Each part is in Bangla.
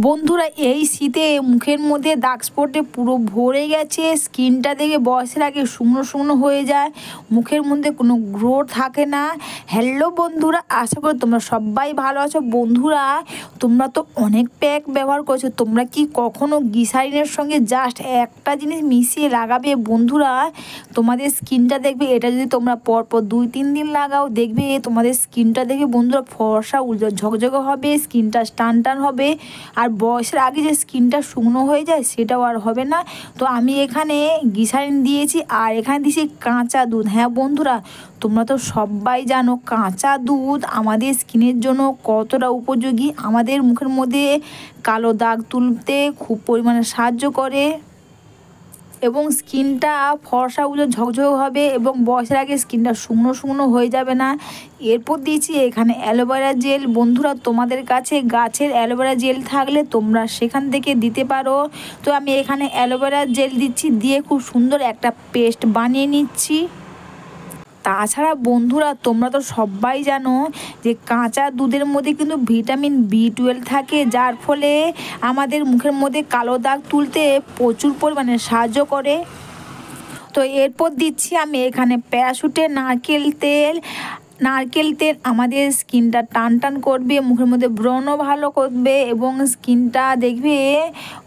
বন্ধুরা, এই শীতে মুখের মধ্যে দাগ স্পটে পুরো ভরে গেছে। স্কিনটা দেখে বয়সের আগে শুকনো শুকনো হয়ে যায়, মুখের মধ্যে কোনো গ্লো থাকে না। হ্যালো বন্ধুরা, আশা করি তোমরা সবাই ভালো আছো। বন্ধুরা, তোমরা তো অনেক প্যাক ব্যবহার করছো, তোমরা কি কখনো গ্লিসারিনের সঙ্গে জাস্ট একটা জিনিস মিশিয়ে লাগাবে? বন্ধুরা, তোমাদের স্কিনটা দেখবে, এটা যদি তোমরা পরপর 2-3 দিন লাগাও, দেখবে তোমাদের স্কিনটা দেখে বন্ধুরা ফর্সা উজ্জ্বল ঝকঝকে হবে, স্কিনটা টান টান হবে। আর বয়সের আগে যে স্কিনটা শুকনো হয়ে যায় সেটাও আর হবে না। তো আমি এখানে গ্লিসারিন দিয়েছি আর এখানে দিয়েছি কাঁচা দুধ। হ্যাঁ বন্ধুরা, তোমরা তো সবাই জানো কাঁচা দুধ আমাদের স্কিনের জন্য কতটা উপযোগী। আমাদের মুখের মধ্যে কালো দাগ তুলতে খুব পরিমাণে সাহায্য করে এবং স্কিনটা ফর্সা উজ্জ্বল ঝকঝক হবে এবং বয়সের আগে স্কিনটা শুকনো শুকনো হয়ে যাবে না। এরপর দিয়েছি এখানে অ্যালোভেরা জেল। বন্ধুরা, তোমাদের কাছে গাছের অ্যালোভেরা জেল থাকলে তোমরা সেখান থেকে দিতে পারো। তো আমি এখানে অ্যালোভেরা জেল দিচ্ছি, দিয়ে খুব সুন্দর একটা পেস্ট বানিয়ে নিচ্ছি। তাছাড়া বন্ধুরা, তোমরা তো সবাই জানো যে কাঁচা দুধের মধ্যে কিন্তু ভিটামিন B12 থাকে, যার ফলে আমাদের মুখের মধ্যে কালো দাগ তুলতে প্রচুর পরিমাণে সাহায্য করে। তো এরপর দিচ্ছি আমি এখানে প্যারাশুটের নারকেল তেল। নারকেল তেল আমাদের স্কিনটা টান টান করবে, মুখের মধ্যে ব্রণ ভালো করবে এবং স্কিনটা দেখবে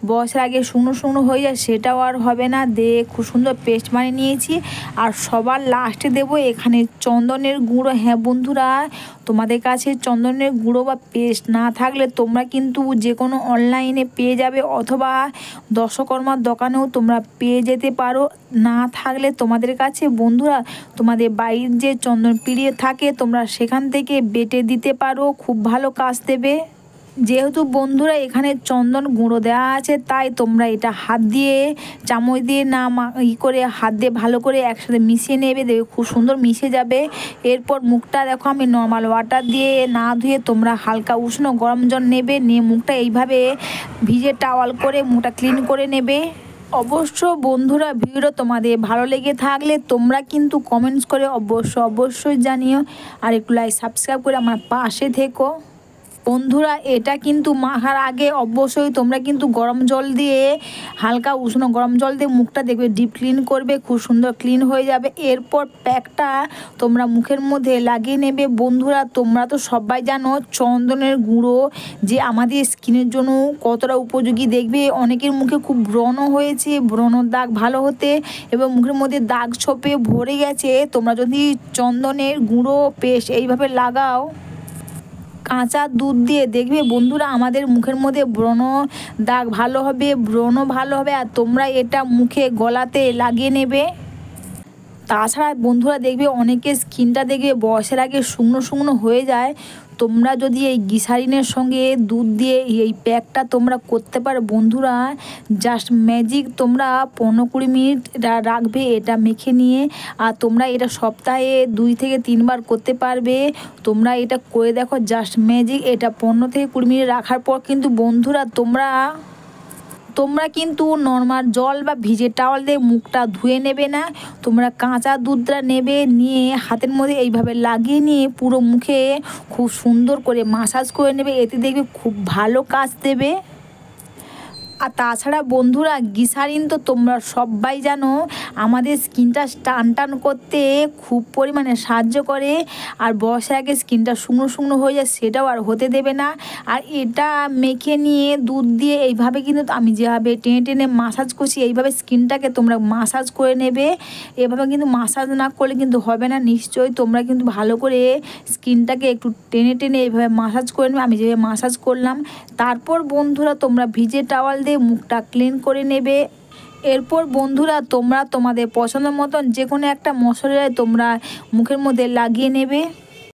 বয়সের আগে শুকনো শুকনো হয়ে যায় সেটাও আর হবে না। দিয়ে খুব সুন্দর পেস্ট বানিয়ে নিয়েছি। আর সবার লাস্টে দেবো এখানে চন্দনের গুঁড়ো। হ্যাঁ বন্ধুরা, তোমাদের কাছে চন্দনের গুঁড়ো বা পেস্ট না থাকলে তোমরা কিন্তু যে কোনো অনলাইনে পেয়ে যাবে, অথবা দশকর্মার দোকানেও তোমরা পেয়ে যেতে পারো। না থাকলে তোমাদের কাছে বন্ধুরা, তোমাদের বাড়ির যে চন্দন পিড়ি থাকে তোমরা সেখান থেকে বেটে দিতে পারো, খুব ভালো কাজ দেবে। যেহেতু বন্ধুরা এখানে চন্দন গুঁড়ো দেওয়া আছে, তাই তোমরা এটা হাত দিয়ে চামচ দিয়ে না করে হাত দিয়ে ভালো করে একসাথে মিশিয়ে নেবে, দেখবে খুব সুন্দর মিশে যাবে। এরপর মুখটা দেখো আমি নর্মাল ওয়াটার দিয়ে না ধুয়ে তোমরা হালকা উষ্ণ গরম জল নেবে, নিয়ে মুখটা এইভাবে ভিজে টাওয়াল করে মুখটা ক্লিন করে নেবে। অবশ্য বন্ধুরা, ভিডিওটা তোমাদের ভালো লেগে থাকলে তোমরা কিন্তু কমেন্টস করে অবশ্যই জানিও, আর একটু লাইক সাবস্ক্রাইব করে আমার পাশে থেকো। বন্ধুরা, এটা কিন্তু মাখার আগে অবশ্যই তোমরা কিন্তু গরম জল দিয়ে হালকা উষ্ণ গরম জল দিয়ে মুখটা দেখবে ডিপ ক্লিন করবে, খুব সুন্দর ক্লিন হয়ে যাবে। এরপর প্যাকটা তোমরা মুখের মধ্যে লাগিয়ে নেবে। বন্ধুরা, তোমরা তো সবাই জানো চন্দনের গুঁড়ো যে আমাদের স্কিনের জন্য কতটা উপযোগী। দেখবে অনেকের মুখে খুব ব্রণ হয়েছে, ব্রণর দাগ ভালো হতে এবং মুখের মধ্যে দাগ ছোপে ভরে গেছে। তোমরা যদি চন্দনের গুঁড়ো পেস্ট এইভাবে লাগাও কাঁচা দুধ দিয়ে, দেখবে বন্ধুরা আমাদের মুখের মধ্যে ব্রণ দাগ ভালো হবে, ব্রণ ভালো হবে। আর তোমরা এটা মুখে গলাতে লাগিয়ে নেবে। তাছাড়া বন্ধুরা, দেখবে অনেকের স্কিনটা দেখবে বয়সের আগে শুকনো শুকনো হয়ে যায়। তোমরা যদি এই গ্লিসারিনের সঙ্গে দুধ দিয়ে এই প্যাকটা তোমরা করতে পারো বন্ধুরা, জাস্ট ম্যাজিক। তোমরা 15-20 মিনিট রাখবে এটা মেখে নিয়ে, আর তোমরা এটা সপ্তাহে 2 থেকে 3 বার করতে পারবে। তোমরা এটা করে দেখো, জাস্ট ম্যাজিক। এটা 15 থেকে 20 মিনিট রাখার পর কিন্তু বন্ধুরা তোমরা কিন্তু নর্মাল জল বা ভিজে টাওয়াল দিয়ে মুখটা ধুয়ে নেবে না, তোমরা কাঁচা দুধটা নেবে, নিয়ে হাতের মধ্যে এইভাবে লাগিয়ে নিয়ে পুরো মুখে খুব সুন্দর করে মাসাজ করে নেবে। এতে দেখবে খুব ভালো কাজ দেবে। আর তাছাড়া বন্ধুরা, গ্লিসারিন তো তোমরা সবাই জানো আমাদের স্কিনটা টান টান করতে খুব পরিমাণে সাহায্য করে, আর বয়সের আগে স্কিনটা শুকনো শুকনো হয়ে যায় সেটাও আর হতে দেবে না। আর এটা মেখে নিয়ে দুধ দিয়ে এইভাবে কিন্তু আমি যেভাবে টেনে টেনে মাসাজ করছি, এইভাবে স্কিনটাকে তোমরা মাসাজ করে নেবে। এভাবে কিন্তু মাসাজ না করলে কিন্তু হবে না। নিশ্চয়ই তোমরা কিন্তু ভালো করে স্কিনটাকে একটু টেনে টেনে এইভাবে মাসাজ করে নেবে, আমি যেভাবে মাসাজ করলাম। তারপর বন্ধুরা, তোমরা ভিজে টাওয়াল দিয়ে মুখটা ক্লিন করে নেবে। এরপর বন্ধুরা, তোমরা তোমাদের পছন্দ মতন যে কোনো একটা মশলা তোমরা মুখের মধ্যে লাগিয়ে নেবে।